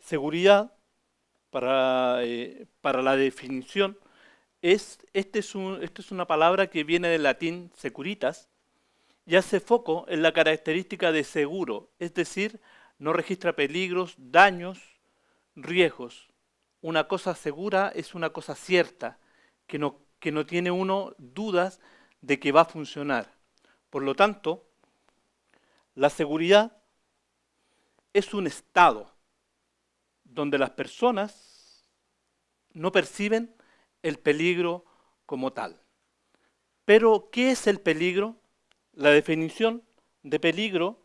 Seguridad, para la definición, esta es una palabra que viene del latín securitas y hace foco en la característica de seguro, es decir, no registra peligros, daños, riesgos. Una cosa segura es una cosa cierta, que no tiene uno dudas de que va a funcionar. Por lo tanto, la seguridad es un estado donde las personas no perciben el peligro como tal. Pero, ¿qué es el peligro? La definición de peligro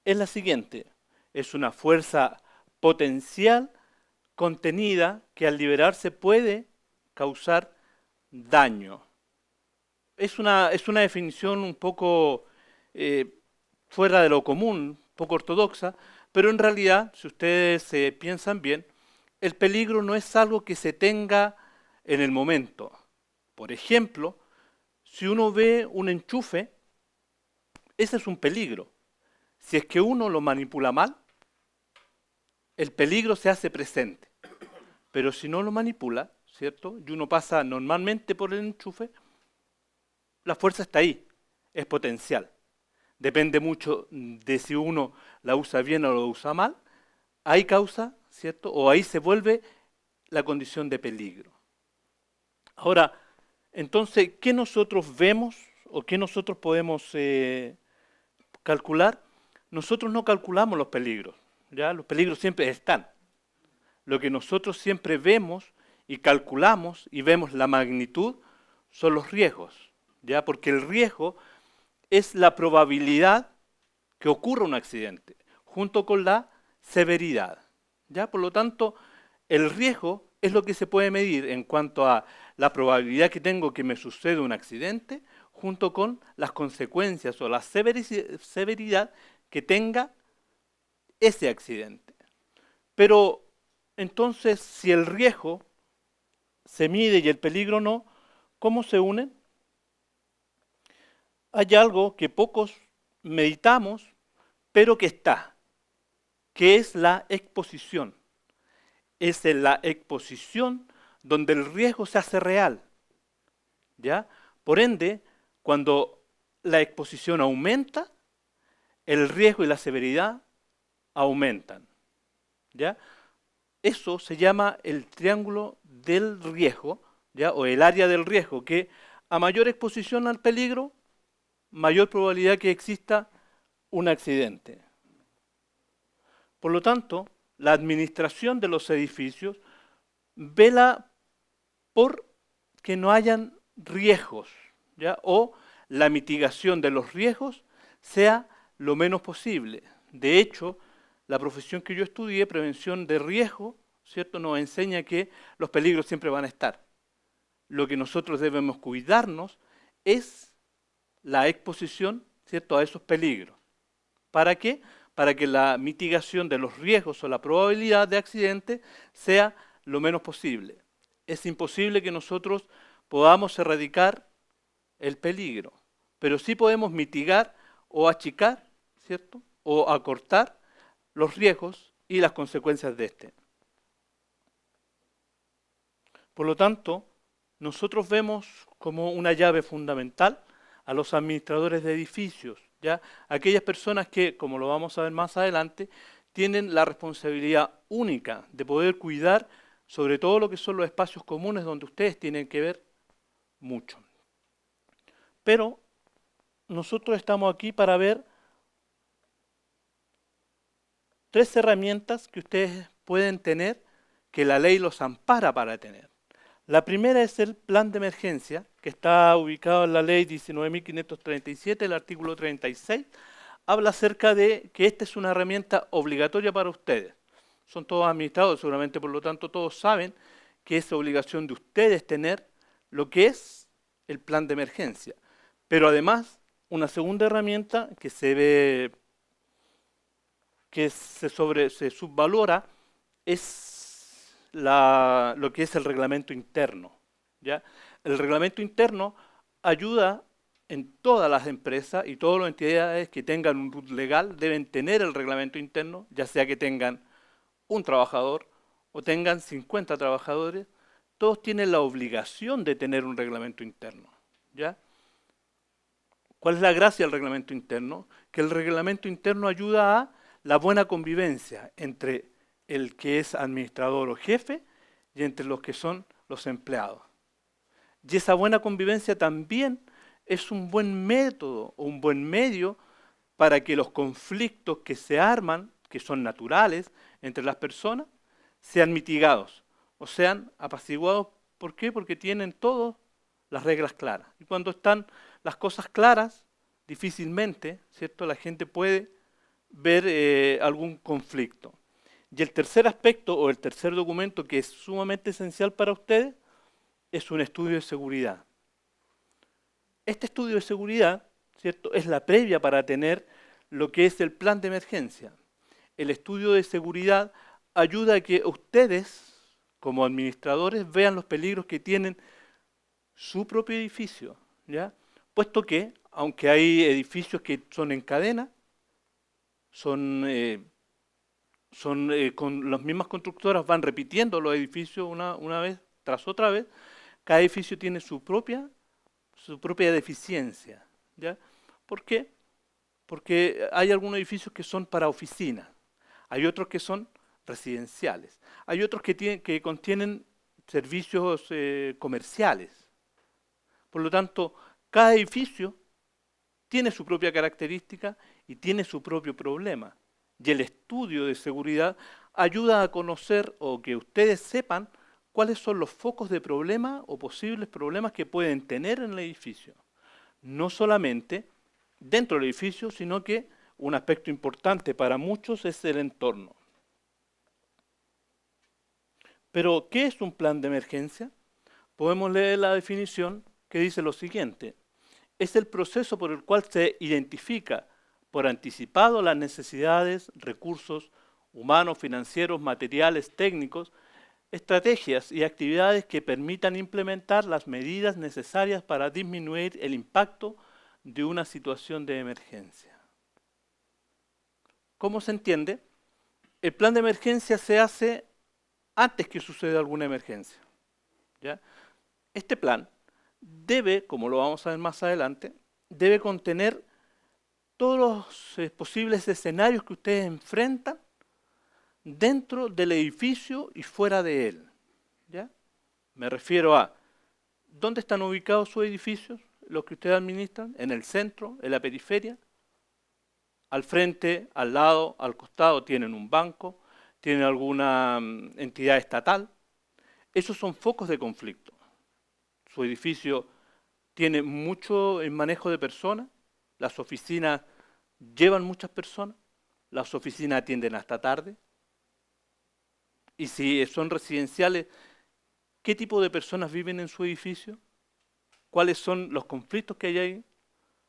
es la siguiente: es una fuerza potencial contenida que al liberarse puede causar daño. Es una definición un poco eh, fuera de lo común, poco ortodoxa, pero en realidad, si ustedes piensan bien, el peligro no es algo que se tenga en el momento. Por ejemplo, si uno ve un enchufe, ese es un peligro. Si es que uno lo manipula mal, el peligro se hace presente. Pero si no lo manipula, ¿cierto? Y uno pasa normalmente por el enchufe, la fuerza está ahí, es potencial. Depende mucho de si uno la usa bien o lo usa mal. Ahí causa, ¿cierto? O ahí se vuelve la condición de peligro. Ahora, entonces, ¿qué nosotros vemos o qué nosotros podemos calcular? Nosotros no calculamos los peligros, ¿ya? Los peligros siempre están. Lo que nosotros siempre vemos y calculamos y vemos la magnitud son los riesgos, ¿ya? Porque el riesgo es la probabilidad que ocurra un accidente, junto con la severidad, ¿ya? Por lo tanto, el riesgo es lo que se puede medir en cuanto a la probabilidad que tengo que me suceda un accidente, junto con las consecuencias o la severidad que tenga ese accidente. Pero entonces, si el riesgo se mide y el peligro no, ¿cómo se unen? Hay algo que pocos meditamos, pero que está, que es la exposición. Es en la exposición donde el riesgo se hace real, ¿ya? Por ende, cuando la exposición aumenta, el riesgo y la severidad aumentan, ¿ya? Eso se llama el triángulo del riesgo, ¿ya? O el área del riesgo, que a mayor exposición al peligro, mayor probabilidad que exista un accidente. Por lo tanto, la administración de los edificios vela por que no hayan riesgos, ¿ya? O la mitigación de los riesgos sea lo menos posible. De hecho, la profesión que yo estudié, prevención de riesgo, ¿cierto?, nos enseña que los peligros siempre van a estar. Lo que nosotros debemos cuidarnos es la exposición, ¿cierto?, a esos peligros. ¿Para qué? Para que la mitigación de los riesgos o la probabilidad de accidente sea lo menos posible. Es imposible que nosotros podamos erradicar el peligro, pero sí podemos mitigar o achicar, ¿cierto?, o acortar los riesgos y las consecuencias de este. Por lo tanto, nosotros vemos como una llave fundamental a los administradores de edificios, ¿ya? Aquellas personas que, como lo vamos a ver más adelante, tienen la responsabilidad única de poder cuidar sobre todo lo que son los espacios comunes donde ustedes tienen que ver mucho. Pero nosotros estamos aquí para ver tres herramientas que ustedes pueden tener, que la ley los ampara para tener. La primera es el plan de emergencia, que está ubicado en la ley 19.537, el artículo 36, habla acerca de que esta es una herramienta obligatoria para ustedes. Son todos administrados, seguramente por lo tanto todos saben que es obligación de ustedes tener lo que es el plan de emergencia. Pero además, una segunda herramienta que se ve, que se subvalora, es lo que es el reglamento interno, ¿ya? El reglamento interno ayuda en todas las empresas y todas las entidades que tengan un RUT legal deben tener el reglamento interno, ya sea que tengan un trabajador o tengan 50 trabajadores, todos tienen la obligación de tener un reglamento interno, ¿ya? ¿Cuál es la gracia del reglamento interno? Que el reglamento interno ayuda a la buena convivencia entre el que es administrador o jefe y entre los que son los empleados. Y esa buena convivencia también es un buen método o un buen medio para que los conflictos que se arman, que son naturales entre las personas, sean mitigados o sean apaciguados. ¿Por qué? Porque tienen todas las reglas claras. Y cuando están las cosas claras, difícilmente, ¿cierto?, la gente puede ver algún conflicto. Y el tercer aspecto o el tercer documento que es sumamente esencial para ustedes es un estudio de seguridad. Este estudio de seguridad, ¿cierto?, es la previa para tener lo que es el plan de emergencia. El estudio de seguridad ayuda a que ustedes, como administradores, vean los peligros que tienen su propio edificio, ¿ya? Puesto que, aunque hay edificios que son en cadena, son con las mismas constructoras, van repitiendo los edificios una vez tras otra vez, cada edificio tiene su propia deficiencia, ¿ya? ¿Por qué? Porque hay algunos edificios que son para oficinas, hay otros que son residenciales, hay otros que contienen servicios comerciales. Por lo tanto, cada edificio tiene su propia característica y tiene su propio problema. Y el estudio de seguridad ayuda a conocer o que ustedes sepan cuáles son los focos de problema o posibles problemas que pueden tener en el edificio. No solamente dentro del edificio, sino que un aspecto importante para muchos es el entorno. Pero, ¿qué es un plan de emergencia? Podemos leer la definición que dice lo siguiente: es el proceso por el cual se identifica por anticipado las necesidades, recursos humanos, financieros, materiales, técnicos, estrategias y actividades que permitan implementar las medidas necesarias para disminuir el impacto de una situación de emergencia. ¿Cómo se entiende? El plan de emergencia se hace antes que suceda alguna emergencia, ¿ya? Este plan debe, como lo vamos a ver más adelante, debe contener todos los posibles escenarios que ustedes enfrentan dentro del edificio y fuera de él, ¿ya? Me refiero a dónde están ubicados sus edificios, los que ustedes administran, en el centro, en la periferia, al frente, al lado, al costado tienen un banco, tienen alguna entidad estatal. Esos son focos de conflicto. Su edificio tiene mucho manejo de personas, las oficinas llevan muchas personas, las oficinas atienden hasta tarde. Y si son residenciales, ¿qué tipo de personas viven en su edificio? ¿Cuáles son los conflictos que hay ahí?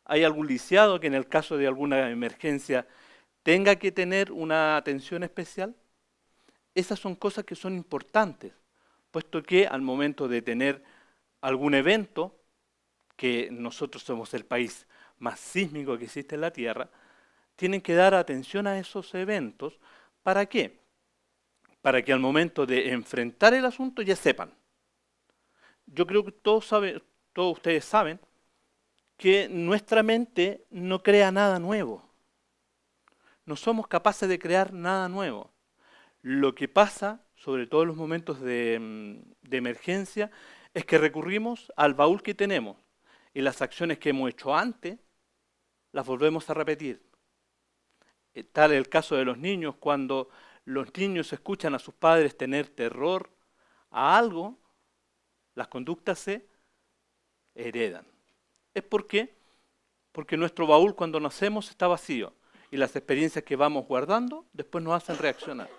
¿Hay algún lisiado que en el caso de alguna emergencia tenga que tener una atención especial? Esas son cosas que son importantes, puesto que al momento de tener algún evento, que nosotros somos el país más sísmico que existe en la Tierra, tienen que dar atención a esos eventos. ¿Para qué? Para que al momento de enfrentar el asunto ya sepan. Yo creo que todos ustedes saben que nuestra mente no crea nada nuevo. No somos capaces de crear nada nuevo. Lo que pasa, sobre todo en los momentos de emergencia, es que recurrimos al baúl que tenemos y las acciones que hemos hecho antes las volvemos a repetir. Tal es el caso de los niños, cuando los niños escuchan a sus padres tener terror a algo, las conductas se heredan. ¿Es por qué? Porque nuestro baúl cuando nacemos está vacío y las experiencias que vamos guardando después nos hacen reaccionar.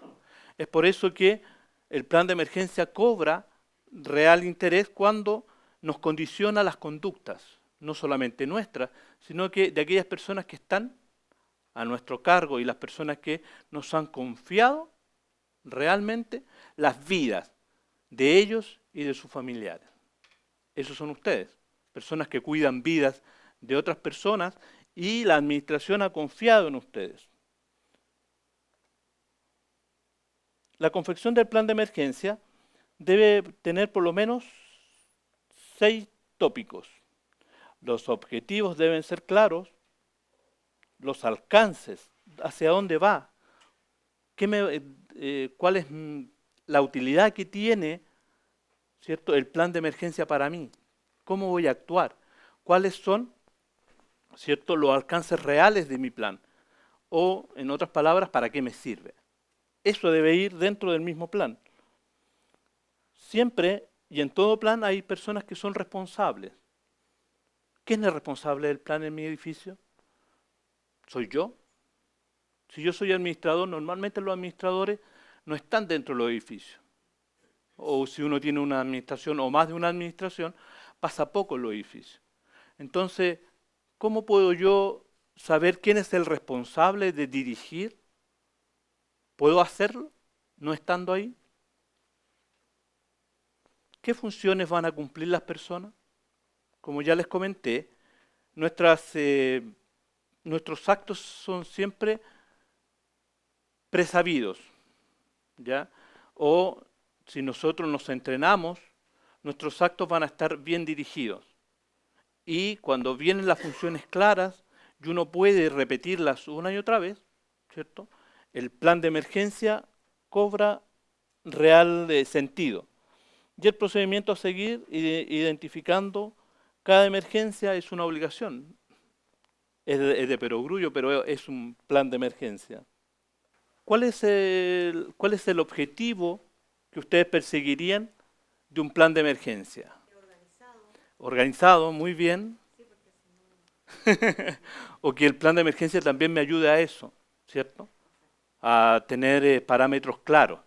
Es por eso que el plan de emergencia cobra real interés cuando nos condiciona las conductas, no solamente nuestras, sino que de aquellas personas que están a nuestro cargo y las personas que nos han confiado realmente las vidas de ellos y de sus familiares. Esos son ustedes, personas que cuidan vidas de otras personas y la administración ha confiado en ustedes. la confección del plan de emergencia debe tener por lo menos 6 tópicos. Los objetivos deben ser claros, los alcances, hacia dónde va, cuál es la utilidad que tiene, ¿cierto?, el plan de emergencia para mí, cómo voy a actuar, cuáles son, ¿cierto?, los alcances reales de mi plan, o en otras palabras, para qué me sirve. Eso debe ir dentro del mismo plan. Siempre y en todo plan hay personas que son responsables. ¿Quién es responsable del plan en mi edificio? ¿Soy yo? Si yo soy administrador, normalmente los administradores no están dentro de los edificios. O si uno tiene una administración o más de una administración, pasa poco en los edificios. Entonces, ¿cómo puedo yo saber quién es el responsable de dirigir? ¿Puedo hacerlo no estando ahí? ¿Qué funciones van a cumplir las personas? Como ya les comenté, nuestros actos son siempre presabidos, ¿ya? O si nosotros nos entrenamos, nuestros actos van a estar bien dirigidos. Y cuando vienen las funciones claras y uno puede repetirlas una y otra vez, ¿cierto?, el plan de emergencia cobra real sentido. Y el procedimiento a seguir, identificando cada emergencia, es una obligación. Es de perogrullo, pero es un plan de emergencia. ¿Cuál es el objetivo que ustedes perseguirían de un plan de emergencia? Organizado, muy bien. O que el plan de emergencia también me ayude a eso, ¿cierto? A tener parámetros claros.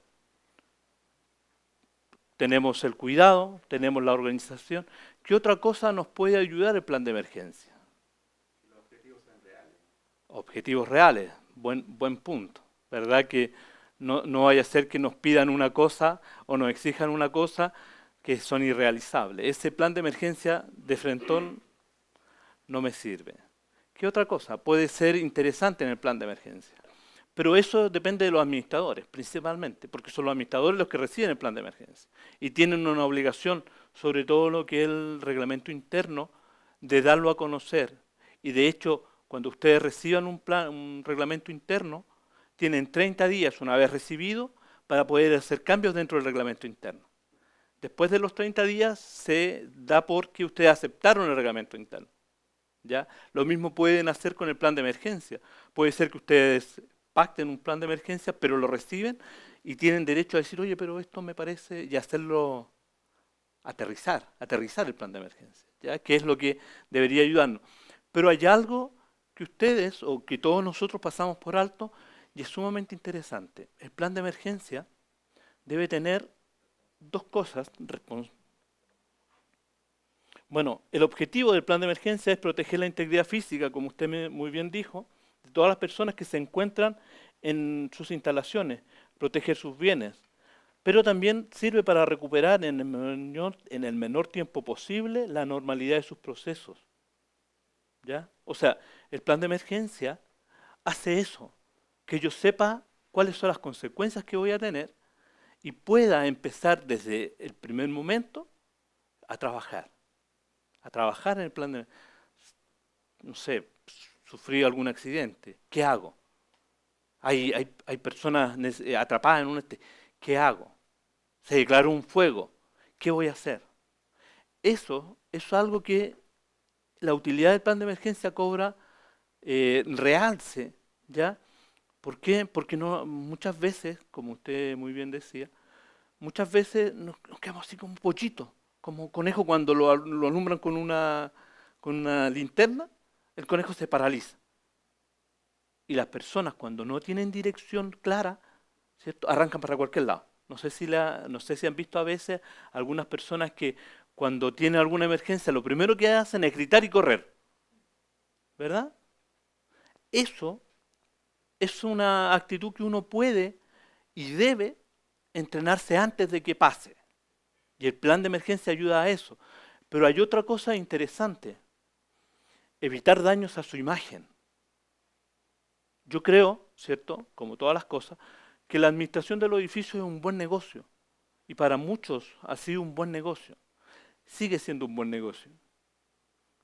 Tenemos el cuidado, tenemos la organización. ¿Qué otra cosa nos puede ayudar el plan de emergencia? Los objetivos son reales. Objetivos reales, buen punto. ¿Verdad? Que no vaya a ser que nos pidan una cosa o nos exijan una cosa que son irrealizables. Ese plan de emergencia de frentón no me sirve. ¿Qué otra cosa puede ser interesante en el plan de emergencia? Pero eso depende de los administradores, principalmente, porque son los administradores los que reciben el plan de emergencia y tienen una obligación, sobre todo lo que es el reglamento interno, de darlo a conocer. Y de hecho, cuando ustedes reciban un reglamento interno, tienen 30 días una vez recibido para poder hacer cambios dentro del reglamento interno. Después de los 30 días se da por que ustedes aceptaron el reglamento interno, ¿ya? Lo mismo pueden hacer con el plan de emergencia. Puede ser que ustedes pacten un plan de emergencia, pero lo reciben y tienen derecho a decir, oye, pero esto me parece, y hacerlo aterrizar el plan de emergencia, ¿ya? Que es lo que debería ayudarnos. Pero hay algo que ustedes o que todos nosotros pasamos por alto y es sumamente interesante. El plan de emergencia debe tener dos cosas. Bueno, el objetivo del plan de emergencia es proteger la integridad física, como usted muy bien dijo, de todas las personas que se encuentran en sus instalaciones, proteger sus bienes, pero también sirve para recuperar en el menor tiempo posible la normalidad de sus procesos, ¿ya? O sea, el plan de emergencia hace eso, que yo sepa cuáles son las consecuencias que voy a tener y pueda empezar desde el primer momento a trabajar en el plan de, no sé, sufrí algún accidente, ¿qué hago? Hay personas atrapadas en ¿qué hago? Se declaró un fuego, ¿qué voy a hacer? Eso es algo que la utilidad del plan de emergencia cobra realce, ¿ya? ¿Por qué? Porque muchas veces, como usted muy bien decía, muchas veces nos quedamos así como un pollito, como conejo cuando lo alumbran con una linterna, el conejo se paraliza. Y las personas cuando no tienen dirección clara, ¿cierto?, arrancan para cualquier lado. No sé si han visto a veces algunas personas que cuando tienen alguna emergencia lo primero que hacen es gritar y correr, ¿verdad? Eso es una actitud que uno puede y debe entrenarse antes de que pase. Y el plan de emergencia ayuda a eso. Pero hay otra cosa interesante, evitar daños a su imagen. Yo creo, ¿cierto?, como todas las cosas, que la administración de los edificios es un buen negocio. Y para muchos ha sido un buen negocio. Sigue siendo un buen negocio.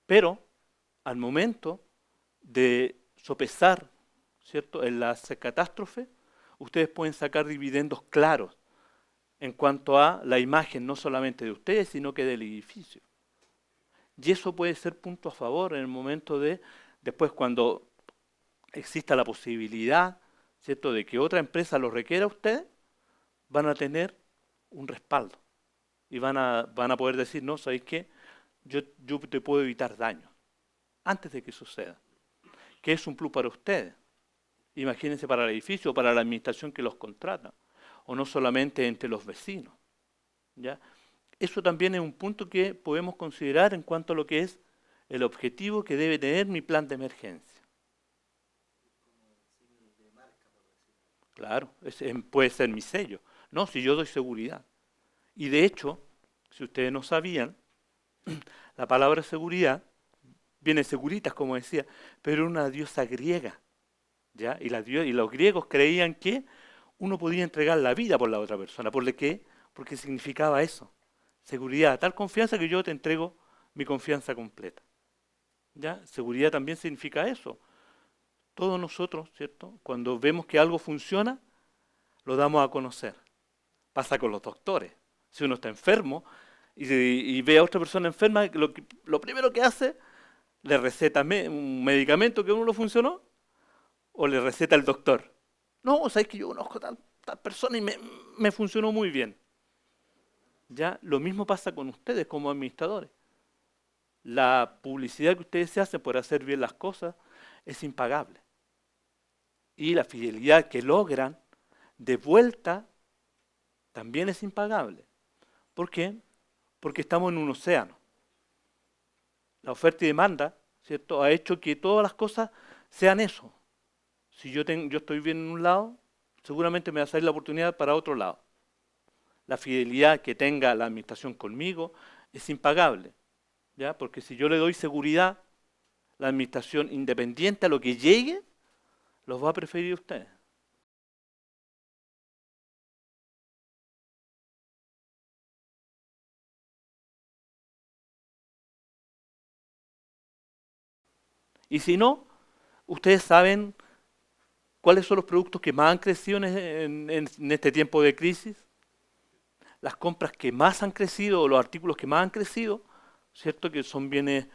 Pero al momento de sopesar, ¿cierto?, en las catástrofes, ustedes pueden sacar dividendos claros en cuanto a la imagen no solamente de ustedes, sino que del edificio. Y eso puede ser punto a favor en el momento de, después cuando exista la posibilidad, ¿cierto?, de que otra empresa lo requiera a ustedes, van a tener un respaldo. Y van a poder decir, no, ¿sabéis qué? Yo te puedo evitar daños antes de que suceda. Que es un plus para ustedes. Imagínense para el edificio o para la administración que los contrata. O no solamente entre los vecinos. ¿Ya? Eso también es un punto que podemos considerar en cuanto a lo que es el objetivo que debe tener mi plan de emergencia. Claro, puede ser mi sello. No, si yo doy seguridad. Y de hecho, si ustedes no sabían, la palabra seguridad viene Securitas, como decía, pero era una diosa griega. ¿Ya? Y los griegos creían que uno podía entregar la vida por la otra persona. ¿Por qué? Porque significaba eso. Seguridad, tal confianza que yo te entrego mi confianza completa. ¿Ya? Seguridad también significa eso. Todos nosotros, ¿cierto?, cuando vemos que algo funciona, lo damos a conocer. Pasa con los doctores. Si uno está enfermo y ve a otra persona enferma, lo primero que hace, le receta un medicamento que a uno no funcionó, o le receta el doctor. No, sabes que yo conozco a tal persona y me funcionó muy bien. ¿Ya? Lo mismo pasa con ustedes como administradores. La publicidad que ustedes se hacen por hacer bien las cosas es impagable. Y la fidelidad que logran de vuelta también es impagable. ¿Por qué? Porque estamos en un océano. La oferta y demanda, ¿cierto?, ha hecho que todas las cosas sean eso. Si yo estoy bien en un lado, seguramente me va a salir la oportunidad para otro lado. La fidelidad que tenga la administración conmigo es impagable, ¿ya? Porque si yo le doy seguridad, la administración, independiente a lo que llegue, los va a preferir a ustedes. Y si no, ustedes saben cuáles son los productos que más han crecido en este tiempo de crisis. Las compras que más han crecido, o los artículos que más han crecido, ¿cierto?, que son bienes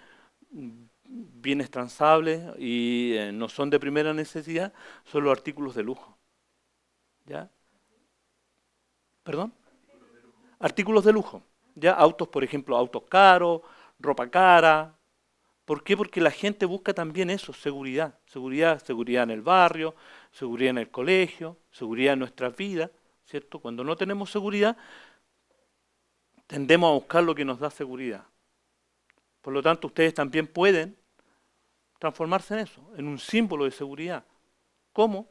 transables y no son de primera necesidad, son los artículos de lujo. ¿Ya? ¿Perdón? Artículos de lujo. ¿Ya? Autos, por ejemplo, autos caros, ropa cara. ¿Por qué? Porque la gente busca también eso, seguridad. Seguridad en el barrio, seguridad en el colegio, seguridad en nuestras vidas, ¿cierto? Cuando no tenemos seguridad, tendemos a buscar lo que nos da seguridad. Por lo tanto, ustedes también pueden transformarse en eso, en un símbolo de seguridad. ¿Cómo?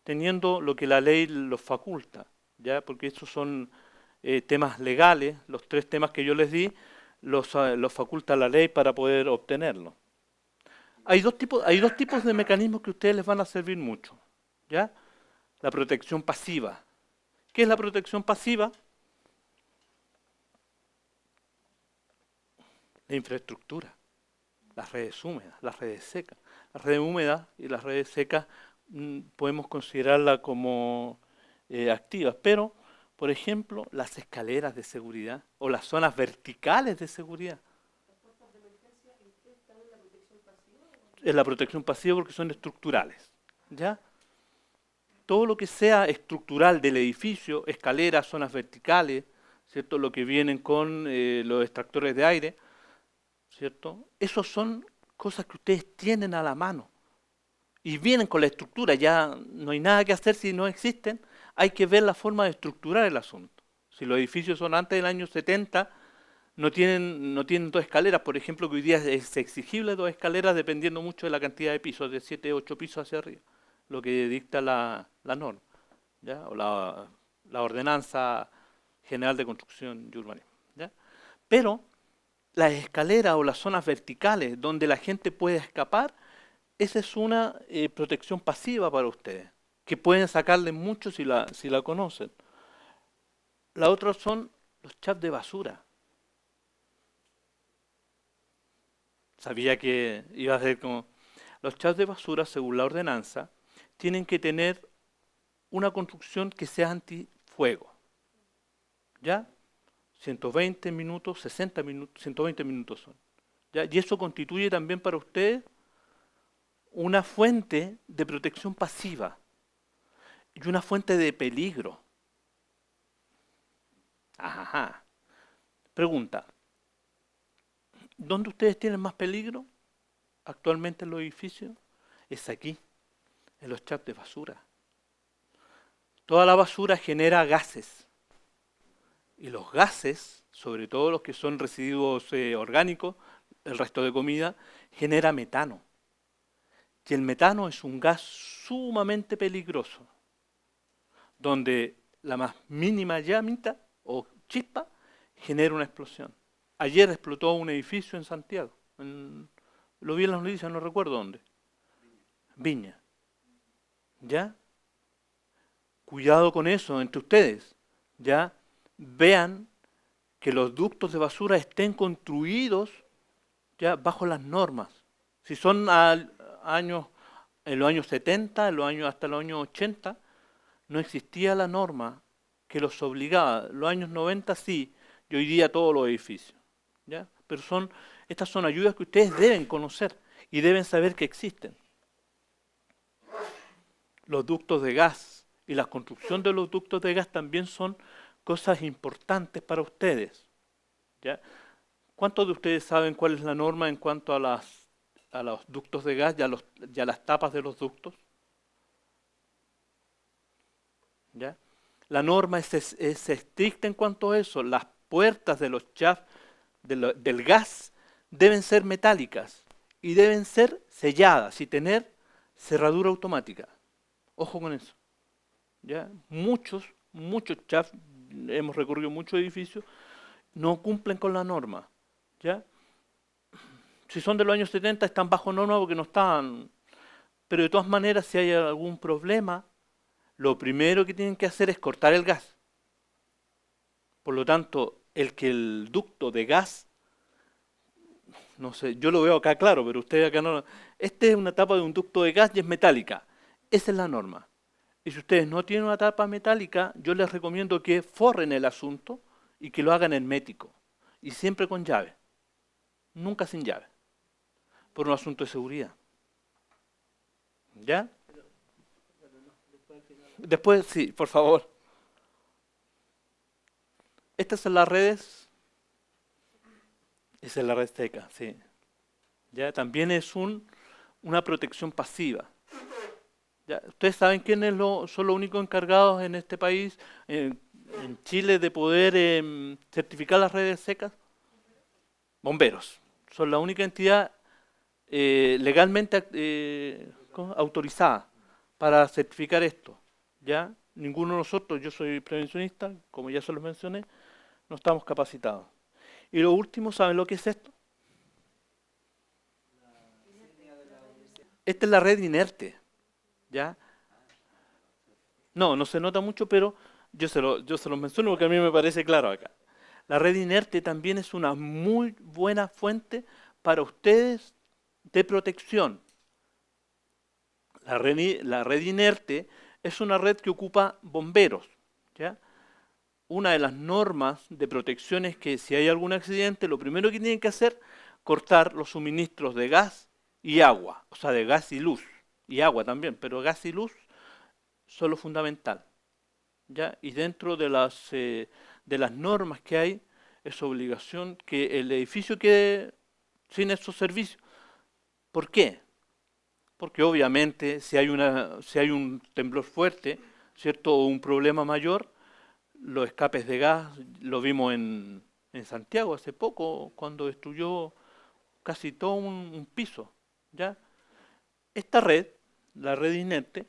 Teniendo lo que la ley los faculta, ¿ya? Porque estos son temas legales, los 3 temas que yo les di, los faculta la ley para poder obtenerlo. Hay dos tipos de mecanismos que a ustedes les van a servir mucho, ¿ya? La protección pasiva. ¿Qué es la protección pasiva? La infraestructura, las redes húmedas, las redes secas. Las redes húmedas y las redes secas podemos considerarlas como activas, pero, por ejemplo, las escaleras de seguridad o las zonas verticales de seguridad. ¿Las puertas de emergencia están en la protección pasiva? En la protección pasiva porque son estructurales, ¿ya? Todo lo que sea estructural del edificio, escaleras, zonas verticales, ¿cierto?, lo que vienen con los extractores de aire, ¿cierto? Esos son cosas que ustedes tienen a la mano y vienen con la estructura, ya no hay nada que hacer si no existen, hay que ver la forma de estructurar el asunto. Si los edificios son antes del año 70, no tienen 2 escaleras, por ejemplo, que hoy día es exigible 2 escaleras dependiendo mucho de la cantidad de pisos, de 7, 8 pisos hacia arriba, lo que dicta la norma, ¿ya? O la ordenanza general de construcción y urbanismo, ¿ya? Pero las escaleras o las zonas verticales donde la gente puede escapar, esa es una protección pasiva para ustedes. que pueden sacarle mucho si la conocen. La otra son los chaps de basura. Sabía que iba a ser como... Los chaps de basura, según la ordenanza, tienen que tener una construcción que sea antifuego. ¿Ya? 120 minutos, 60 minutos, 120 minutos son. ¿Ya? Y eso constituye también para ustedes una fuente de protección pasiva y una fuente de peligro. Ajá. Pregunta, ¿dónde ustedes tienen más peligro actualmente en los edificios? Es aquí, en los chaps de basura. Toda la basura genera gases. Y los gases, sobre todo los que son residuos orgánicos, el resto de comida, genera metano. Y el metano es un gas sumamente peligroso, donde la más mínima llamita o chispa genera una explosión. Ayer explotó un edificio en Santiago. Lo vi en las noticias, no recuerdo dónde. Viña. ¿Ya? Cuidado con eso entre ustedes. ¿Ya? Vean que los ductos de basura estén construidos ya bajo las normas. Si son en los años 70, hasta los años 80, no existía la norma que los obligaba. Los años 90 sí, y hoy día todos los edificios. ¿Ya? Pero estas son ayudas que ustedes deben conocer y deben saber que existen. Los ductos de gas y la construcción de los ductos de gas también son cosas importantes para ustedes. ¿Ya? ¿Cuántos de ustedes saben cuál es la norma en cuanto a los ductos de gas y a las tapas de los ductos? ¿Ya? La norma es estricta en cuanto a eso. Las puertas de los chaps del gas deben ser metálicas y deben ser selladas y tener cerradura automática. Ojo con eso. ¿Ya? Muchos chaps, hemos recorrido muchos edificios, no cumplen con la norma. ¿Ya? Si son de los años 70 están bajo norma porque no están. Pero de todas maneras, si hay algún problema, lo primero que tienen que hacer es cortar el gas. Por lo tanto, el ducto de gas, no sé, yo lo veo acá claro, pero ustedes acá no. Esta es una tapa de un ducto de gas y es metálica. Esa es la norma. Y si ustedes no tienen una tapa metálica, yo les recomiendo que forren el asunto y que lo hagan hermético. Y siempre con llave. Nunca sin llave. Por un asunto de seguridad. ¿Ya? Después, sí, por favor. Estas son las redes. Esa es la red seca, sí. ¿Ya? También es una protección pasiva. ¿Ya? ¿Ustedes saben quiénes son los únicos encargados en este país, en Chile, de poder certificar las redes secas? Bomberos. Son la única entidad legalmente autorizada para certificar esto. ¿Ya? Ninguno de nosotros, yo soy prevencionista, como ya se los mencioné, no estamos capacitados. Y lo último, ¿saben lo que es esto? Esta es la red inerte. ¿Ya? No se nota mucho, pero yo se lo menciono porque a mí me parece claro acá. La red inerte también es una muy buena fuente para ustedes de protección. La red inerte es una red que ocupa bomberos. ¿Ya? Una de las normas de protección es que si hay algún accidente, lo primero que tienen que hacer es cortar los suministros de gas y agua, o sea, de gas y luz, y agua también, pero gas y luz son lo fundamental. ¿Ya? Y dentro de las normas que hay, es obligación que el edificio quede sin esos servicios. ¿Por qué? Porque obviamente si hay un temblor fuerte, ¿cierto? O un problema mayor, los escapes de gas, lo vimos en Santiago hace poco, cuando destruyó casi todo un piso. ¿Ya? Esta red, la red inerte,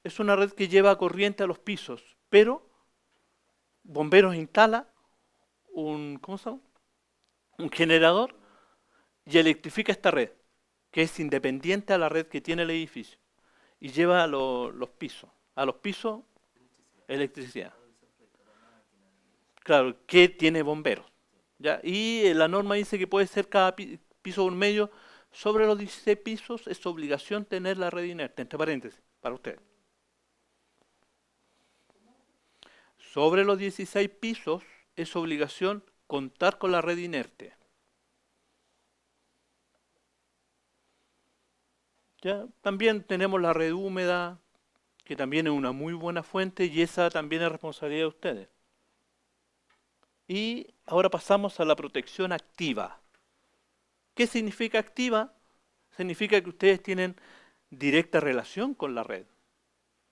es una red que lleva corriente a los pisos, pero Bomberos instala ¿cómo se llama? Un generador y electrifica esta red, que es independiente a la red que tiene el edificio, y lleva a los pisos, a los pisos, electricidad. Claro, que tiene bomberos. ¿Ya? Y la norma dice que puede ser cada piso un medio. Sobre los 16 pisos es obligación tener la red inerte, entre paréntesis, para ustedes. Sobre los 16 pisos es obligación contar con la red inerte. ¿Ya? También tenemos la red húmeda, que también es una muy buena fuente y esa también es responsabilidad de ustedes. Y ahora pasamos a la protección activa. ¿Qué significa activa? Significa que ustedes tienen directa relación con la red.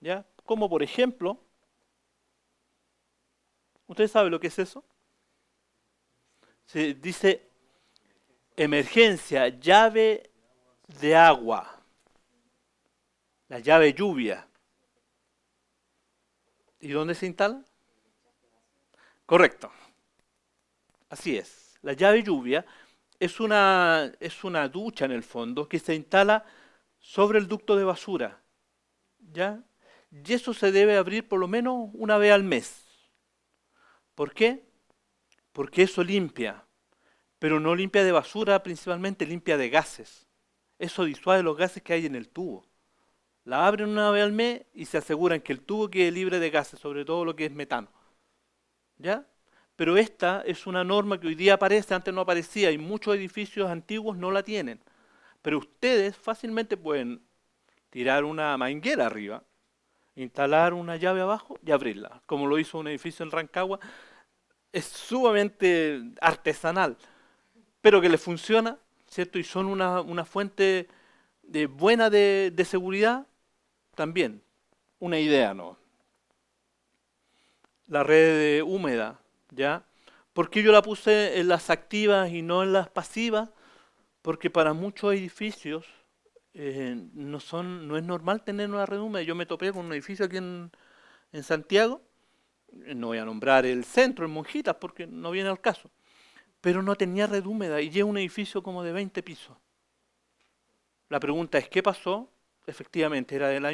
¿Ya? Como por ejemplo, ¿ustedes saben lo que es eso? Se dice emergencia, llave de agua, la llave lluvia. ¿Y dónde se instala? Correcto. Así es. La llave lluvia es una ducha en el fondo que se instala sobre el ducto de basura. ¿Ya? Y eso se debe abrir por lo menos una vez al mes. ¿Por qué? Porque eso limpia, pero no limpia de basura, principalmente limpia de gases. Eso disuade los gases que hay en el tubo. La abren una vez al mes y se aseguran que el tubo quede libre de gases, sobre todo lo que es metano. ¿Ya? Pero esta es una norma que hoy día aparece, antes no aparecía, y muchos edificios antiguos no la tienen. Pero ustedes fácilmente pueden tirar una manguera arriba, instalar una llave abajo y abrirla, como lo hizo un edificio en Rancagua. Es sumamente artesanal, pero que les funciona, ¿cierto? Y son una fuente buena de seguridad también. Una idea, ¿no? La red húmeda, ¿ya? ¿Por qué yo la puse en las activas y no en las pasivas? Porque para muchos edificios no es normal tener una red húmeda. Yo me topé con un edificio aquí en Santiago, no voy a nombrar el centro, en Monjitas, porque no viene al caso, pero no tenía red húmeda y lleva un edificio como de 20 pisos. La pregunta es, ¿qué pasó? Efectivamente, era del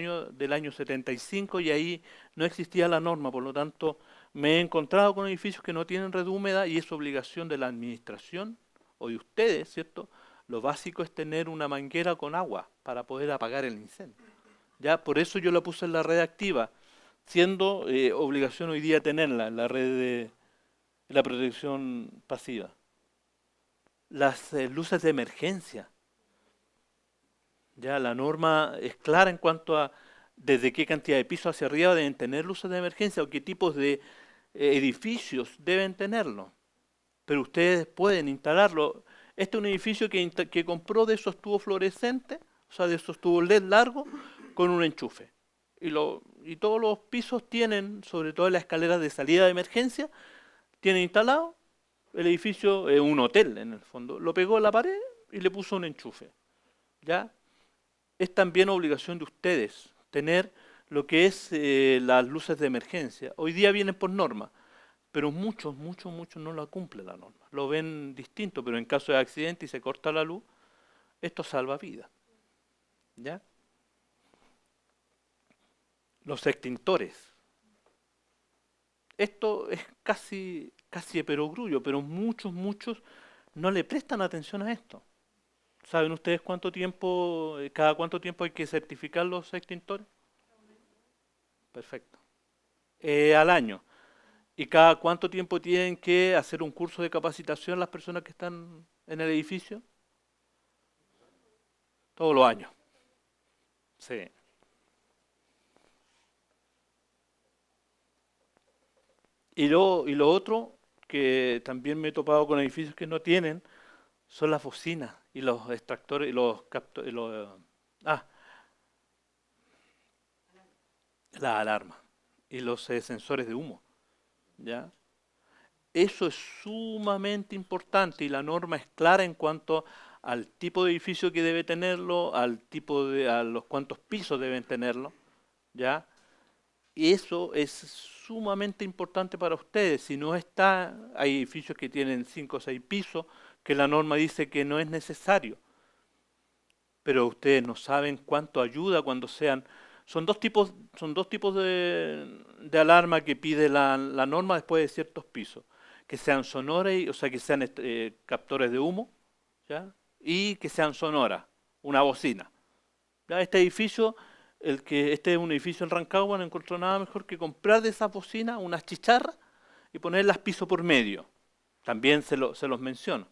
año 75 y ahí no existía la norma, por lo tanto me he encontrado con edificios que no tienen red húmeda y es obligación de la administración o de ustedes, ¿cierto? Lo básico es tener una manguera con agua para poder apagar el incendio. Ya, por eso yo la puse en la red activa, siendo obligación hoy día tenerla en la red de la protección pasiva. Las luces de emergencia. Ya la norma es clara en cuanto a desde qué cantidad de pisos hacia arriba deben tener luces de emergencia o qué tipos de edificios deben tenerlo. Pero ustedes pueden instalarlo. Este es un edificio que compró de esos tubos fluorescentes, o sea, de esos tubos LED largos, con un enchufe. Y todos los pisos tienen, sobre todo las escaleras de salida de emergencia, tienen instalado el edificio, un hotel en el fondo. Lo pegó en la pared y le puso un enchufe. ¿Ya? Es también obligación de ustedes tener lo que es las luces de emergencia. Hoy día vienen por norma, pero muchos no la cumplen la norma. Lo ven distinto, pero en caso de accidente y se corta la luz, esto salva vidas. ¿Ya? Los extintores. Esto es casi de perogrullo, pero muchos no le prestan atención a esto. ¿Saben ustedes cada cuánto tiempo hay que certificar los extintores? Perfecto. Al año. ¿Y cada cuánto tiempo tienen que hacer un curso de capacitación las personas que están en el edificio? Todos los años. Sí. Y lo otro, que también me he topado con edificios que no tienen, son las bocinas y los extractores y los captores, la alarma y los sensores de humo, ¿ya? Eso es sumamente importante y la norma es clara en cuanto al tipo de edificio que debe tenerlo, a los cuantos pisos deben tenerlo, ¿ya? Y eso es sumamente importante para ustedes. Si no está, hay edificios que tienen 5 o 6 pisos, que la norma dice que no es necesario. Pero ustedes no saben cuánto ayuda cuando sean Son dos tipos de alarma que pide la norma después de ciertos pisos. Que sean sonoras, o sea, que sean captores de humo, ¿ya? Y que sean sonoras, una bocina. ¿Ya? Este es un edificio en Rancagua, no encontró nada mejor que comprar de esas bocinas unas chicharras y ponerlas piso por medio. También se los menciono.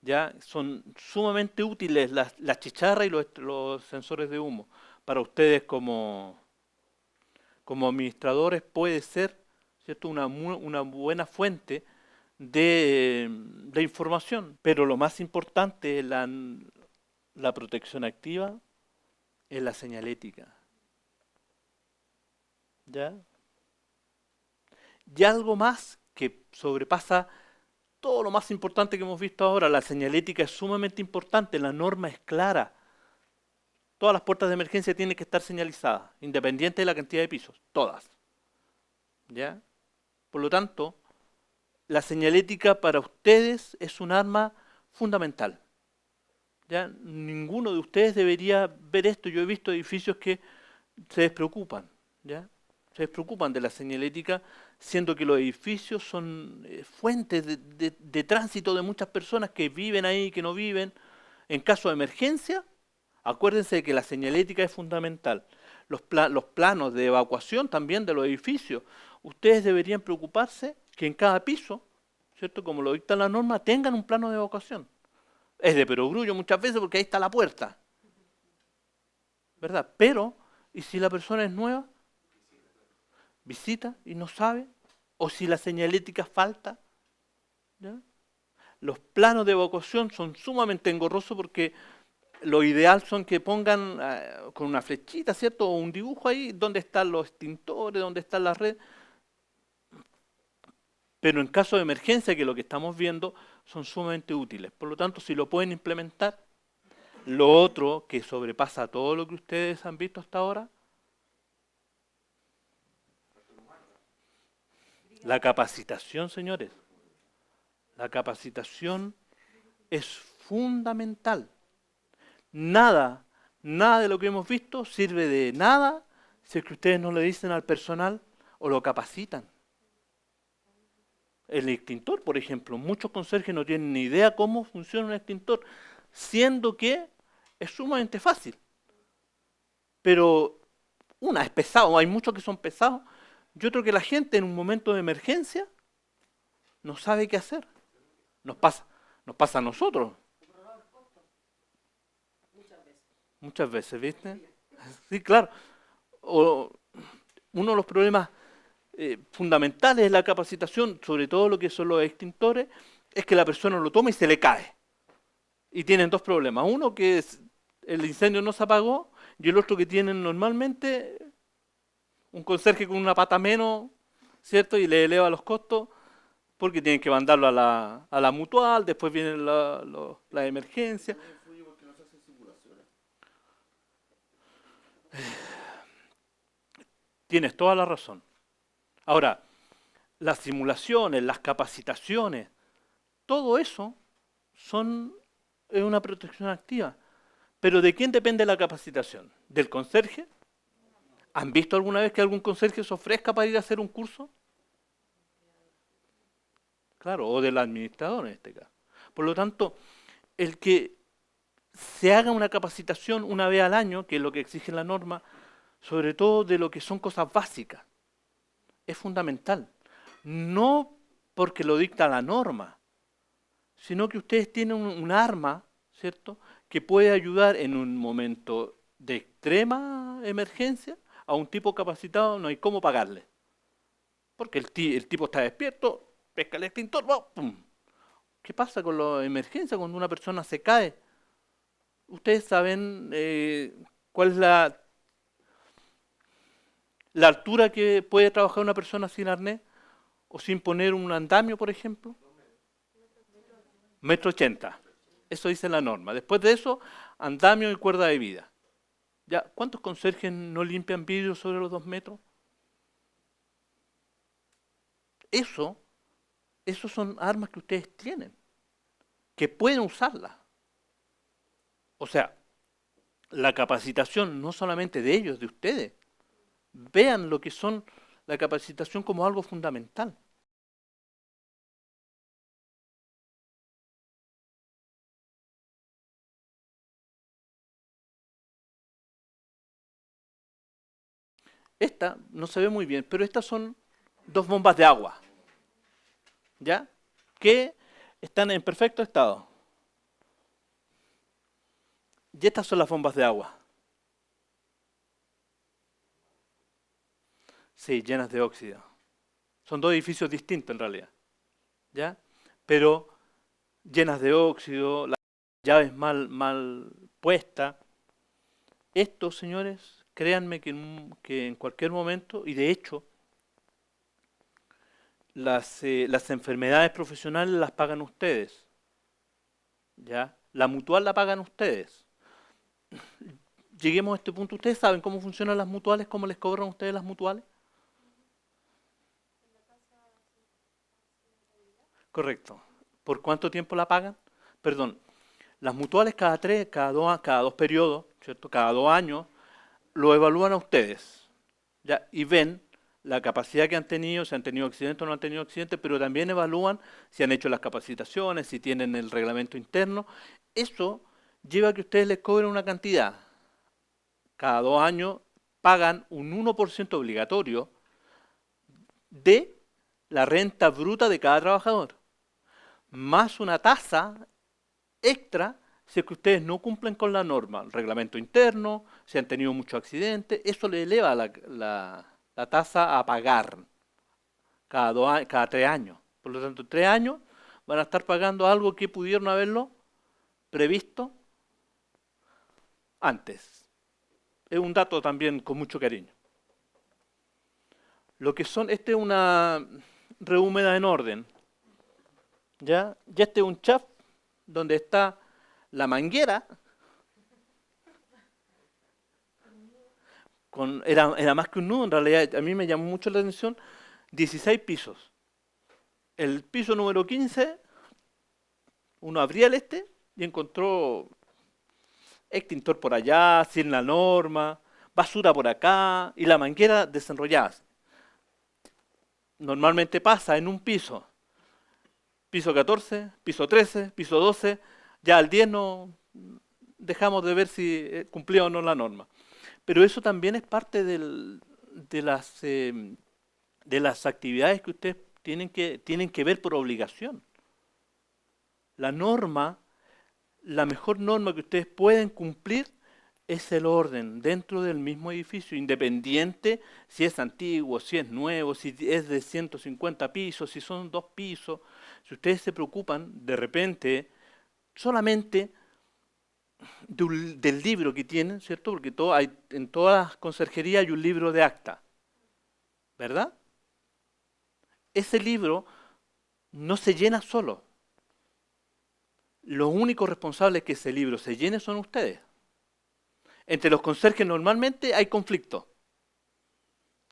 ¿Ya? Son sumamente útiles las chicharras y los sensores de humo. Para ustedes como administradores puede ser, ¿cierto?, una buena fuente de información. Pero lo más importante es la protección activa, es la señalética. ¿Ya? Y algo más que sobrepasa todo lo más importante que hemos visto ahora, la señalética es sumamente importante, la norma es clara. Todas las puertas de emergencia tienen que estar señalizadas, independiente de la cantidad de pisos, todas. ¿Ya? Por lo tanto, la señalética para ustedes es un arma fundamental. ¿Ya? Ninguno de ustedes debería ver esto. Yo he visto edificios que se despreocupan, ¿ya? Se despreocupan de la señalética, siendo que los edificios son fuentes de tránsito de muchas personas que viven ahí, que no viven. En caso de emergencia, acuérdense de que la señalética es fundamental. Los planos de evacuación también de los edificios. Ustedes deberían preocuparse que en cada piso, ¿cierto?, como lo dicta la norma, tengan un plano de evacuación. Es de perogrullo muchas veces porque ahí está la puerta, ¿verdad? Pero, ¿y si la persona es nueva? Visita y no sabe, o si la señalética falta, ¿ya? Los planos de evacuación son sumamente engorrosos porque lo ideal son que pongan con una flechita, ¿cierto?, o un dibujo ahí donde están los extintores, donde está la red. Pero en caso de emergencia, que es lo que estamos viendo, son sumamente útiles. Por lo tanto, si lo pueden implementar, lo otro que sobrepasa todo lo que ustedes han visto hasta ahora, la capacitación, señores. La capacitación es fundamental. Nada de lo que hemos visto sirve de nada si es que ustedes no le dicen al personal o lo capacitan. El extintor, por ejemplo, muchos conserjes no tienen ni idea cómo funciona un extintor, siendo que es sumamente fácil. Pero es pesado, hay muchos que son pesados, y otro que la gente en un momento de emergencia no sabe qué hacer. Nos pasa a nosotros. Muchas veces, ¿viste? Sí, claro. Uno de los problemas fundamentales de la capacitación, sobre todo lo que son los extintores, es que la persona lo toma y se le cae. Y tienen dos problemas. Uno que es el incendio no se apagó, y el otro que tienen normalmente un conserje con una pata menos, ¿cierto? Y le eleva los costos porque tienen que mandarlo a la mutual, después vienen la emergencia. Tienes toda la razón. Ahora, las simulaciones, las capacitaciones, todo eso es una protección activa. Pero ¿de quién depende la capacitación? ¿Del conserje? ¿Han visto alguna vez que algún conserje se ofrezca para ir a hacer un curso? Claro, o del administrador en este caso. Por lo tanto, el que se haga una capacitación una vez al año, que es lo que exige la norma, sobre todo de lo que son cosas básicas, es fundamental. No porque lo dicta la norma, sino que ustedes tienen un arma, ¿cierto?, que puede ayudar en un momento de extrema emergencia. A un tipo capacitado no hay cómo pagarle. Porque el tipo está despierto, pesca el extintor, ¡pum! ¿Qué pasa con la emergencia cuando una persona se cae? Ustedes saben cuál es la altura que puede trabajar una persona sin arnés o sin poner un andamio, por ejemplo. 1,80 m. Eso dice la norma. Después de eso, andamio y cuerda de vida. ¿Ya? ¿Cuántos conserjes no limpian vidrio sobre los 2 metros? Esos son armas que ustedes tienen, que pueden usarlas. O sea, la capacitación no solamente de ellos, de ustedes. Vean lo que son la capacitación como algo fundamental. Esta no se ve muy bien, pero estas son dos bombas de agua, ¿ya? Que están en perfecto estado. Y estas son las bombas de agua. Sí, llenas de óxido. Son dos edificios distintos en realidad, ¿ya? Pero llenas de óxido, las llaves mal puestas. Esto, señores, créanme que en cualquier momento, y de hecho, las enfermedades profesionales las pagan ustedes, ¿ya? La mutual la pagan ustedes. Lleguemos a este punto. ¿Ustedes saben cómo funcionan las mutuales? ¿Cómo les cobran ustedes las mutuales? Correcto. ¿Por cuánto tiempo la pagan? Perdón, las mutuales cada tres, cada dos periodos, ¿cierto? Cada 2 años, lo evalúan a ustedes, ¿ya? Y ven la capacidad que han tenido, si han tenido accidentes o no han tenido accidentes, pero también evalúan si han hecho las capacitaciones, si tienen el reglamento interno. Eso lleva a que ustedes les cobren una cantidad. Cada 2 años pagan un 1% obligatorio de la renta bruta de cada trabajador, más una tasa extra si es que ustedes no cumplen con la norma, el reglamento interno, si han tenido muchos accidentes, eso le eleva la tasa a pagar cada 3 años. Por lo tanto, 3 años van a estar pagando algo que pudieron haberlo previsto antes. Es un dato también con mucho cariño. Lo que son, este es una rehúmeda en orden, ¿ya? Y este es un shaft donde está la manguera, era más que un nudo, en realidad a mí me llamó mucho la atención, 16 pisos. El piso número 15, uno abría el y encontró extintor por allá, sin la norma, basura por acá y la manguera desenrollada. Normalmente pasa en un piso, piso 14, piso 13, piso 12, ya al 10 no dejamos de ver si cumplía o no la norma. Pero eso también es parte de las actividades que ustedes tienen que ver por obligación. La norma, la mejor norma que ustedes pueden cumplir es el orden dentro del mismo edificio, independiente si es antiguo, si es nuevo, si es de 150 pisos, si son 2 pisos. Si ustedes se preocupan de repente solamente del libro que tienen, ¿cierto? Porque en todas las conserjerías hay un libro de acta, ¿verdad? Ese libro no se llena solo. Los únicos responsables que ese libro se llene son ustedes. Entre los conserjes normalmente hay conflicto.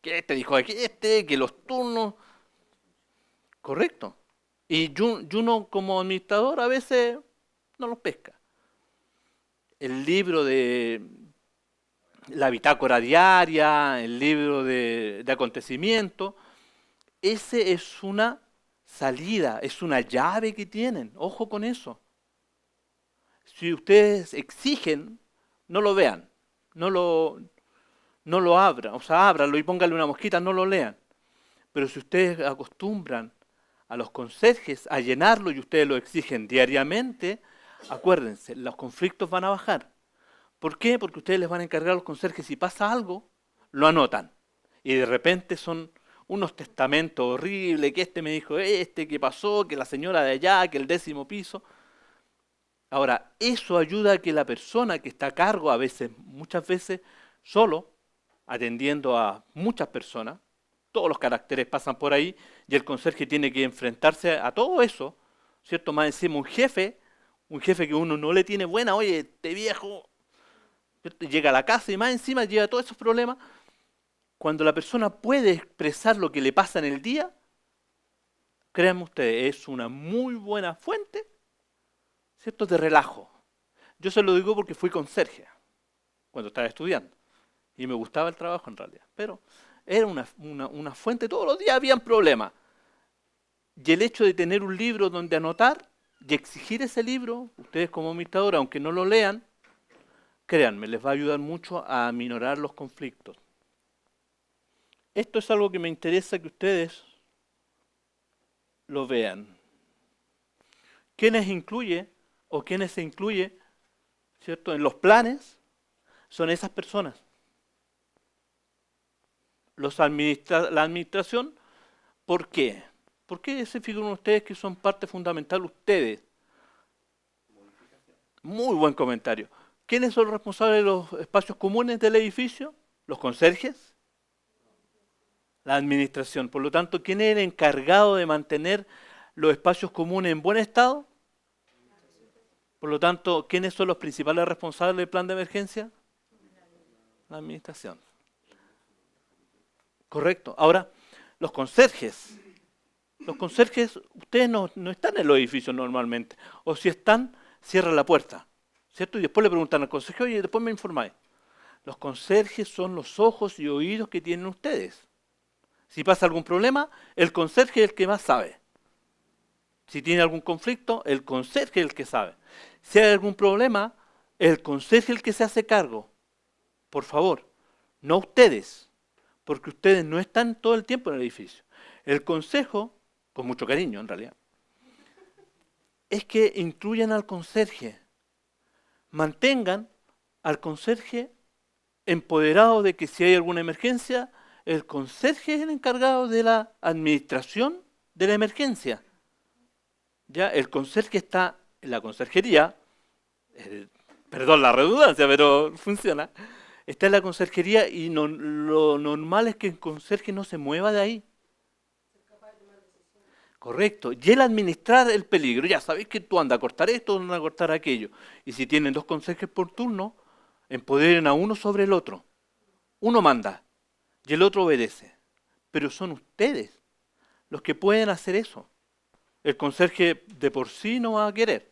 Que este dijo que los turnos. Correcto. Y uno como administrador a veces no los pesca. El libro de la bitácora diaria, el libro de acontecimientos, ese es una salida, es una llave que tienen. Ojo con eso. Si ustedes exigen, no lo vean, no lo abran, o sea, ábranlo y pónganle una mosquita, no lo lean. Pero si ustedes acostumbran a los conserjes a llenarlo y ustedes lo exigen diariamente, acuérdense, los conflictos van a bajar. ¿Por qué? Porque ustedes les van a encargar a los conserjes, si pasa algo, lo anotan. Y de repente son unos testamentos horribles, que este me dijo que pasó, que la señora de allá, que el 10.º piso. Ahora, eso ayuda a que la persona que está a cargo, muchas veces, solo, atendiendo a muchas personas, todos los caracteres pasan por ahí, y el conserje tiene que enfrentarse a todo eso, ¿cierto? Más encima un jefe que uno no le tiene buena, oye, este viejo, ¿cierto? Llega a la casa y más encima lleva todos esos problemas. Cuando la persona puede expresar lo que le pasa en el día, créanme ustedes, es una muy buena fuente, ¿cierto?, de relajo. Yo se lo digo porque fui conserje. cuando estaba estudiando. Y me gustaba el trabajo en realidad. Pero era una fuente, todos los días habían problemas. Y el hecho de tener un libro donde anotar y exigir ese libro, ustedes como administradores, aunque no lo lean, créanme, les va a ayudar mucho a aminorar los conflictos. Esto es algo que me interesa que ustedes lo vean. ¿Quiénes incluye o quiénes se incluye, cierto, en los planes? Son esas personas. La administración, ¿por qué? ¿Por qué se figuran ustedes que son parte fundamental ustedes? Muy buen comentario. ¿Quiénes son los responsables de los espacios comunes del edificio? ¿Los conserjes? La administración. Por lo tanto, ¿quién es el encargado de mantener los espacios comunes en buen estado? Por lo tanto, ¿quiénes son los principales responsables del plan de emergencia? La administración. Correcto. Ahora, los conserjes. Los conserjes, ustedes no están en los edificios normalmente. O si están, cierran la puerta. ¿Cierto? Y después le preguntan al conserje, oye, después me informáis. Los conserjes son los ojos y oídos que tienen ustedes. Si pasa algún problema, el conserje es el que más sabe. Si tiene algún conflicto, el conserje es el que sabe. Si hay algún problema, el conserje es el que se hace cargo. Por favor, no ustedes, porque ustedes no están todo el tiempo en el edificio. El consejo, con mucho cariño en realidad, es que incluyan al conserje. Mantengan al conserje empoderado de que si hay alguna emergencia, el conserje es el encargado de la administración de la emergencia. Ya el conserje está en la conserjería, perdón la redundancia, pero funciona. Está en la conserjería y lo normal es que el conserje no se mueva de ahí. Correcto. Y el administrar el peligro. Ya sabéis que tú andas a cortar esto, andas a cortar aquello. Y si tienen dos conserjes por turno, empoderen a uno sobre el otro. Uno manda y el otro obedece. Pero son ustedes los que pueden hacer eso. El conserje de por sí no va a querer.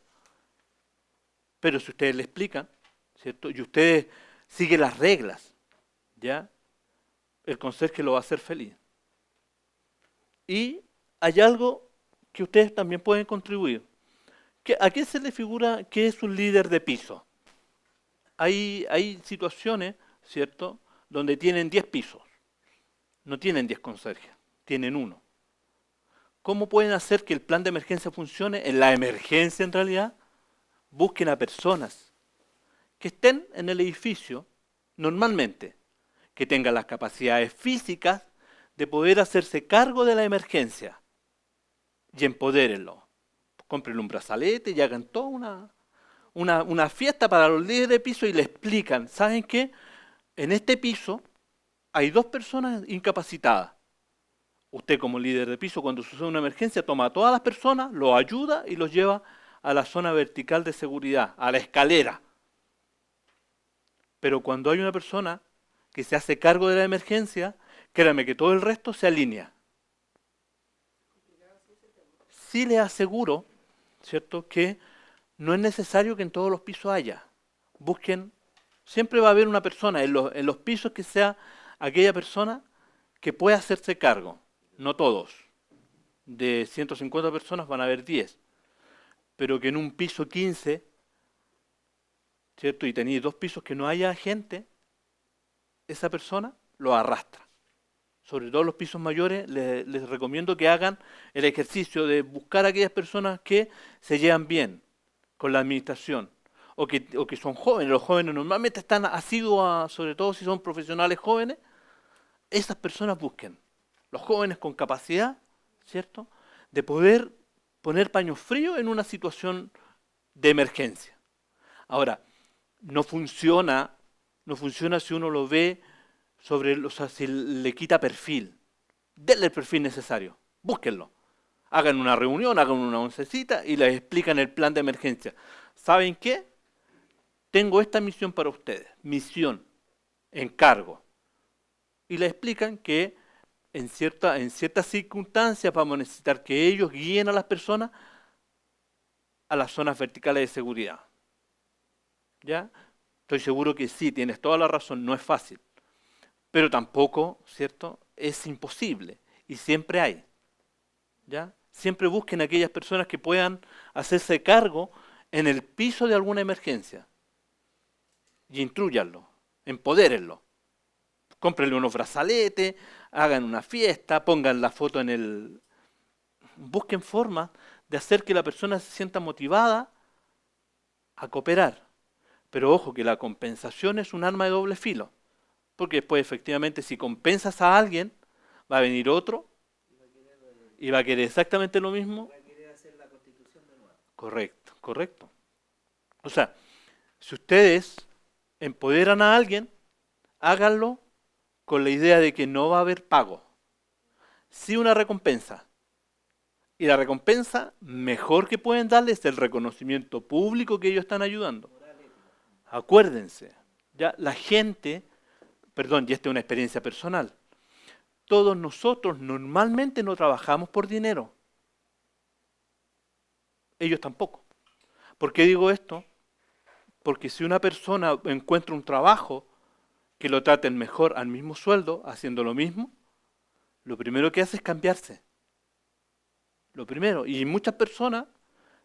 Pero si ustedes le explican, ¿cierto? Y ustedes siguen las reglas, ¿ya? El conserje lo va a hacer feliz. Y hay algo que ustedes también pueden contribuir. ¿A qué se le figura que es un líder de piso? Hay situaciones, ¿cierto?, donde tienen 10 pisos. No tienen 10 conserjes, tienen uno. ¿Cómo pueden hacer que el plan de emergencia funcione? En la emergencia, en realidad, busquen a personas que estén en el edificio normalmente, que tengan las capacidades físicas de poder hacerse cargo de la emergencia y empodérenlo. Compren un brazalete y hagan toda una fiesta para los líderes de piso y le explican, ¿saben qué? En este piso hay 2 personas incapacitadas. Usted como líder de piso, cuando sucede una emergencia, toma a todas las personas, los ayuda y los lleva a la zona vertical de seguridad, a la escalera. Pero cuando hay una persona que se hace cargo de la emergencia, créanme que todo el resto se alinea. Sí les aseguro, ¿cierto?, que no es necesario que en todos los pisos haya. Busquen, siempre va a haber una persona en los pisos que sea aquella persona que pueda hacerse cargo. No todos. De 150 personas van a haber 10. Pero que en un piso 15, ¿cierto?, y tenéis 2 pisos que no haya gente, esa persona lo arrastra. Sobre todo los pisos mayores, les recomiendo que hagan el ejercicio de buscar a aquellas personas que se llevan bien con la administración o que son jóvenes. Los jóvenes normalmente están asiduos, sobre todo si son profesionales jóvenes. Esas personas busquen. Los jóvenes con capacidad, ¿cierto?, de poder poner paños fríos en una situación de emergencia. Ahora, no funciona si uno lo ve si le quita perfil. Denle el perfil necesario, búsquenlo. Hagan una reunión, hagan una oncecita y les explican el plan de emergencia. ¿Saben qué? Tengo esta misión para ustedes. Misión, encargo. Y les explican que en ciertas circunstancias vamos a necesitar que ellos guíen a las personas a las zonas verticales de seguridad. ¿Ya? Estoy seguro que sí, tienes toda la razón, no es fácil. Pero tampoco, ¿cierto?, es imposible. Y siempre hay. ¿Ya? Siempre busquen a aquellas personas que puedan hacerse cargo en el piso de alguna emergencia. Y intrúyanlo, empodérenlo. Cómprenle unos brazaletes, hagan una fiesta, pongan la foto en el... Busquen formas de hacer que la persona se sienta motivada a cooperar. Pero ojo, que la compensación es un arma de doble filo. Porque después, efectivamente, si compensas a alguien, va a venir otro y va a querer exactamente lo mismo. Va a querer hacer la constitución de nuevo. Correcto, correcto. O sea, si ustedes empoderan a alguien, háganlo con la idea de que no va a haber pago, sí una recompensa. Y la recompensa mejor que pueden darle es el reconocimiento público que ellos están ayudando. Acuérdense, ya la gente, perdón, y esta es una experiencia personal, todos nosotros normalmente no trabajamos por dinero. Ellos tampoco. ¿Por qué digo esto? Porque si una persona encuentra un trabajo que lo traten mejor al mismo sueldo, haciendo lo mismo, lo primero que hace es cambiarse. Lo primero. Y muchas personas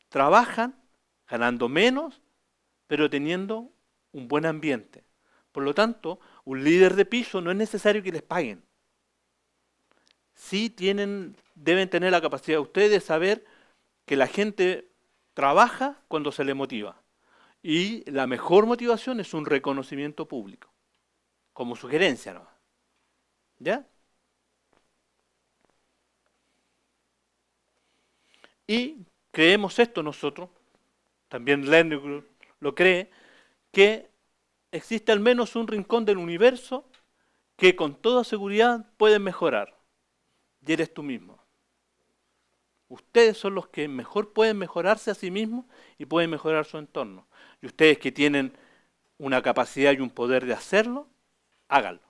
trabajan ganando menos, pero teniendo un buen ambiente. Por lo tanto, un líder de piso no es necesario que les paguen. Sí deben tener la capacidad ustedes de saber que la gente trabaja cuando se le motiva. Y la mejor motivación es un reconocimiento público. Como sugerencia, ¿no? ¿Ya? Y creemos esto nosotros, también Learning Group lo cree, que existe al menos un rincón del universo que con toda seguridad pueden mejorar. Y eres tú mismo. Ustedes son los que mejor pueden mejorarse a sí mismos y pueden mejorar su entorno. Y ustedes que tienen una capacidad y un poder de hacerlo, háganlo.